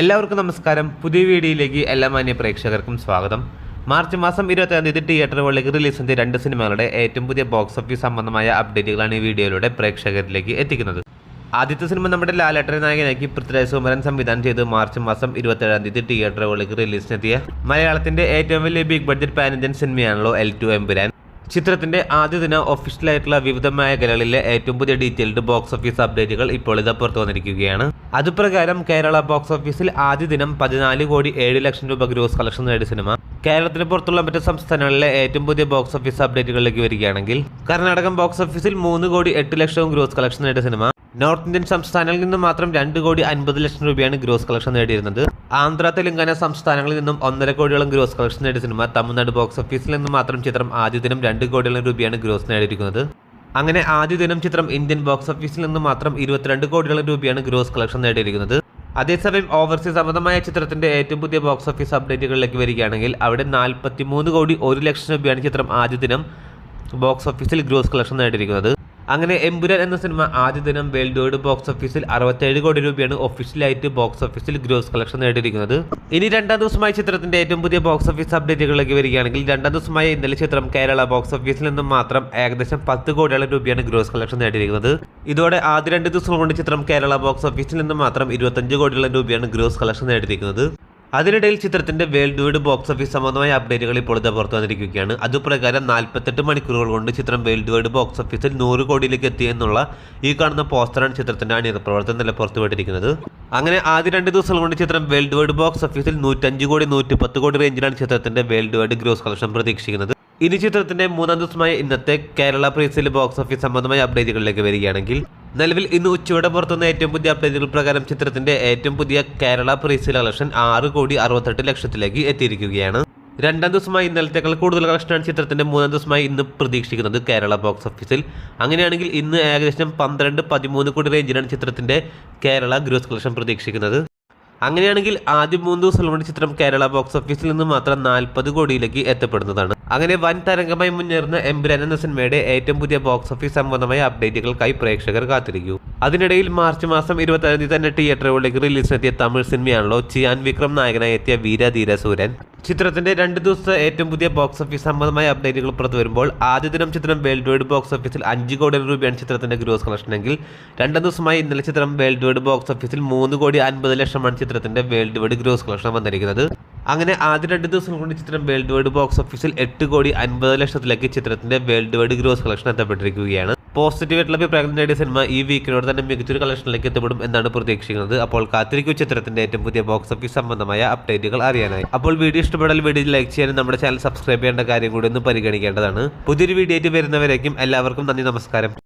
എല്ലാവർക്കും നമസ്കാരം. പുതിയ വീഡിയോയിലേക്ക് എല്ലാ മാന്യ പ്രേക്ഷകർക്കും സ്വാഗതം. മാർച്ച് മാസം 20-ാം തീയതി തിയേറ്ററുകളിലേക്ക് റിലീസ് ചെയ്ത 2 സിനിമകളുടെ ഏറ്റവും പുതിയ ബോക്സ് ഓഫീസ് സംബന്ധമായ അപ്ഡേറ്റുകളാണ് ഈ വീഡിയോയിലൂടെ പ്രേക്ഷകരിലേക്ക് എത്തിക്കുന്നത്. ആദ്യത്തെ സിനിമ നമ്മുടെ ലാലേട്ടനെ നായകനാക്കി പൃഥ്വിരാജ് സുകുമാരൻ സംവിധാനം ചെയ്ത് മാർച്ച് മാസം 27-ാം തീയതി തിയേറ്ററുകളിലേക്ക് റിലീസിനെത്തിയ മലയാളത്തിന്റെ ഏറ്റവും വലിയ ബിഗ് ബഡ്ജറ്റ് പാൻ ഇന്ത്യൻ സിനിമയാണല്ലോ L2 എമ്പുരാൻ. ചിത്രത്തിന്റെ ആദ്യ ദിന ഒഫീഷ്യലായിട്ടുള്ള വിവിധ മേഖലകളിലെ ഏറ്റവും പുതിയ ഡീറ്റെയിൽഡ് ബോക്സ് ഓഫീസ് അപ്ഡേറ്റുകൾ ഇപ്പോൾ ഇത് പുറത്തു വന്നിരിക്കുകയാണ്. അതുപ്രകാരം കേരള ബോക്സ് ഓഫീസിൽ ആദ്യ ദിനം 14,07,00,000 രൂപ ഗ്രോസ് കളക്ഷൻ നേടിയ സിനിമ കേരളത്തിന് പുറത്തുള്ള മറ്റ് സംസ്ഥാനങ്ങളിലെ ഏറ്റവും പുതിയ ബോക്സ് ഓഫീസ് അപ്ഡേറ്റുകളിലേക്ക് വരികയാണെങ്കിൽ കർണാടകം ബോക്സ് ഓഫീസിൽ 3,08,00,000 ഗ്രോസ് കളക്ഷൻ നേടിയ സിനിമ നോർത്ത് ഇന്ത്യൻ സംസ്ഥാനങ്ങളിൽ നിന്നും മാത്രം 2,50,00,000 രൂപയാണ് ഗ്രോസ് കളക്ഷൻ നേടിയിരുന്നത്. ആന്ധ്ര, തെലങ്കാന സംസ്ഥാനങ്ങളിൽ നിന്നും 1.5 കോടിയോളം ഗ്രോസ് കളക്ഷൻ നേടിയ സിനിമ തമിഴ്നാട് ബോക്സ് ഓഫീസിൽ നിന്നും മാത്രം ചിത്രം ആദ്യ ദിനം 2 കോടിയോളം രൂപയാണ് ഗ്രോസ് നേടിയിരിക്കുന്നത്. അങ്ങനെ ആദ്യ ദിനം ചിത്രം ഇന്ത്യൻ ബോക്സ് ഓഫീസിൽ നിന്നും മാത്രം 22 കോടിയോളം രൂപയാണ് ഗ്രോസ് കളക്ഷൻ നേടിയിരിക്കുന്നത്. അതേസമയം ഓവർസീസ് സംബന്ധമായ ചിത്രത്തിന്റെ ഏറ്റവും പുതിയ ബോക്സ് ഓഫീസ് അപ്ഡേറ്റുകളിലേക്ക് വരികയാണെങ്കിൽ അവിടെ 43,01,00,000 രൂപയാണ് ചിത്രം ആദ്യ ദിനം ബോക്സ് ഓഫീസിൽ ഗ്രോസ് കളക്ഷൻ നേടിയിരിക്കുന്നത്. അങ്ങനെ എമ്പുരാൻ എന്ന സിനിമ ആദ്യ ദിനം വേൾഡ് വൈഡ് ബോക്സ് ഓഫീസിൽ 67 കോടി രൂപയാണ് ഒഫീഷ്യലായിട്ട് ബോക്സ് ഓഫീസിൽ ഗ്രോസ് കളക്ഷൻ നേടിയിരിക്കുന്നത്. ഇനി രണ്ടാം ദിവസമായ ചിത്രത്തിന്റെ ഏറ്റവും പുതിയ ബോക്സ് ഓഫീസ് അപ്ഡേറ്റുകളിലേക്ക് വരികയാണെങ്കിൽ രണ്ടാം ദിവസമായ ഇന്നലെ ചിത്രം കേരള ബോക്സ് ഓഫീസിൽ നിന്നും മാത്രം ഏകദേശം 10 കോടിയോളം രൂപയാണ് ഗ്രോസ് കളക്ഷൻ നേടിയിരിക്കുന്നത്. ഇതോടെ ആദ്യ 2 ദിവസം കൊണ്ട് ചിത്രം കേരള ബോക്സ് ഓഫീസിൽ നിന്നും മാത്രം 25 കോടിയോളം രൂപയാണ് ഗ്രോസ് കളക്ഷൻ നേടിയിരിക്കുന്നത്. അതിനിടയിൽ ചിത്രത്തിന്റെ വേൾഡ് വൈഡ് ബോക്സ് ഓഫീസ് സംബന്ധമായ അപ്ഡേറ്റുകൾ ഇപ്പോൾ പുറത്തു വന്നിരിക്കുകയാണ്. അതുപ്രകാരം 48 മണിക്കൂറുകൾ കൊണ്ട് ചിത്രം വേൾഡ് വൈഡ് ബോക്സ് ഓഫീസിൽ 100 കോടിയിലേക്ക് എത്തിയെന്നുള്ള ഈ കാണുന്ന പോസ്റ്ററാണ് ചിത്രത്തിന്റെ അണിയറ പ്രവർത്തനം നില പുറത്തുവിട്ടിരിക്കുന്നത്. അങ്ങനെ ആദ്യ 2 ദിവസം കൊണ്ട് ചിത്രം വേൾഡ് വൈഡ് ബോക്സ് ഓഫീസിൽ 105 കോടി 110 കോടി റേഞ്ചിലാണ് ചിത്രത്തിന്റെ വേൾഡ് വൈഡ് ഗ്രോസ് കളക്ഷൻ പ്രതീക്ഷിക്കുന്നത്. ഇനി ചിത്രത്തിന്റെ മൂന്നാം ദിവസമായ ഇന്നത്തെ കേരള പ്രീസെയിൽ ബോക്സ് ഓഫീസ് സംബന്ധമായ അപ്ഡേറ്റുകളിലേക്ക് വരികയാണെങ്കിൽ നിലവിൽ ഇന്ന് ഉച്ചയോടെ പുറത്തുനിന്ന ഏറ്റവും പുതിയ അപ്ഡേറ്റുകൾ പ്രകാരം ചിത്രത്തിന്റെ ഏറ്റവും പുതിയ കേരള പ്രീസെയിൽ കളക്ഷൻ 6,68,00,000 എത്തിയിരിക്കുകയാണ്. രണ്ടാം ദിവസമായി ഇന്നലത്തേക്കാൾ കൂടുതൽ കളക്ഷനാണ് ചിത്രത്തിന്റെ മൂന്നാം ദിവസമായി ഇന്ന് പ്രതീക്ഷിക്കുന്നത് കേരള ബോക്സ് ഓഫീസിൽ. അങ്ങനെയാണെങ്കിൽ ഇന്ന് ഏകദേശം 12-13 കോടി റേഞ്ചിലാണ് ചിത്രത്തിന്റെ കേരള ഗ്രോസ് കളക്ഷൻ പ്രതീക്ഷിക്കുന്നത്. അങ്ങനെയാണെങ്കിൽ ആദ്യം 3 ദിവസം കൊണ്ട് ചിത്രം കേരള ബോക്സ് ഓഫീസിൽ നിന്ന് മാത്രം 40 കോടിയിലേക്ക് എത്തപ്പെടുന്നതാണ്. അങ്ങനെ വൻ തരംഗമായി മുന്നേറുന്ന എമ്പുരാൻ എന്ന സിനിമയുടെ ഏറ്റവും പുതിയ ബോക്സ് ഓഫീസ് സംബന്ധമായ അപ്ഡേറ്റുകൾക്കായി പ്രേക്ഷകർ കാത്തിരിക്കൂ. അതിനിടയിൽ മാർച്ച് മാസം 26-ാം തീയതി തന്നെ തിയേറ്ററുകളിലേക്ക് റിലീസിനെത്തിയ തമിഴ് സിനിമയാണല്ലോ ചിയാൻ വിക്രം നായകനായി എത്തിയ വീരധീര സൂരൻ. ചിത്രത്തിന്റെ 2 ദിവസത്തെ ഏറ്റവും പുതിയ ബോക്സ് ഓഫീസ് സംബന്ധമായ അപ്ഡേറ്റുകൾ പുറത്തു വരുമ്പോൾ ആദ്യ ദിനം ചിത്രം വേൾഡ് വൈഡ് ബോക്സ് ഓഫീസിൽ 5 കോടി രൂപയാണ് ചിത്രത്തിന്റെ ഗ്രോസ് കളക്ഷൻ എങ്കിൽ രണ്ടാം ദിവസമായി ഇന്നലെ ചിത്രം വേൾഡ് വൈഡ് ബോക്സ് ഓഫീസിൽ 3,50,00,000 ചിത്രത്തിന്റെ വേൾഡ് വൈഡ് ഗ്രോസ് കളക്ഷൻ വന്നിരിക്കുന്നത്. അങ്ങനെ ആദ്യ 2 ദിവസം കൊണ്ട് ചിത്രം വേൾഡ് വൈഡ് ബോക്സ് ഓഫീസിൽ 8,50,00,000 ചിത്രത്തിന്റെ വേൾഡ് വൈഡ് ഗ്രോസ് കളക്ഷൻ എത്തപ്പെട്ടിരിക്കുകയാണ്. പോസിറ്റീവ് ആയിട്ടുള്ള അഭിപ്രായങ്ങൾ നേടിയ സിനിമ ഈ വീക്കിനോട് തന്നെ മികച്ചൊരു കളക്ഷനിലേക്ക് എത്തപ്പെടും എന്നാണ് പ്രതീക്ഷിക്കുന്നത്. അപ്പോൾ കാത്തിരിക്കൂ ചിത്രത്തിന്റെ ഏറ്റവും പുതിയ ബോക്സ് ഓഫീസ് സംബന്ധമായ അപ്ഡേറ്റുകൾ അറിയാനായി. അപ്പോൾ വീഡിയോ ഇഷ്ടപ്പെട്ടാൽ വീഡിയോ ലൈക്ക് ചെയ്യാനും നമ്മുടെ ചാനൽ സബ്സ്ക്രൈബ് ചെയ്യേണ്ട കാര്യം കൂടി ഒന്ന് പരിഗണിക്കേണ്ടതാണ്. പുതിയൊരു വീഡിയോ ആയിട്ട് വരുന്നവരേക്കും എല്ലാവർക്കും നന്ദി, നമസ്കാരം.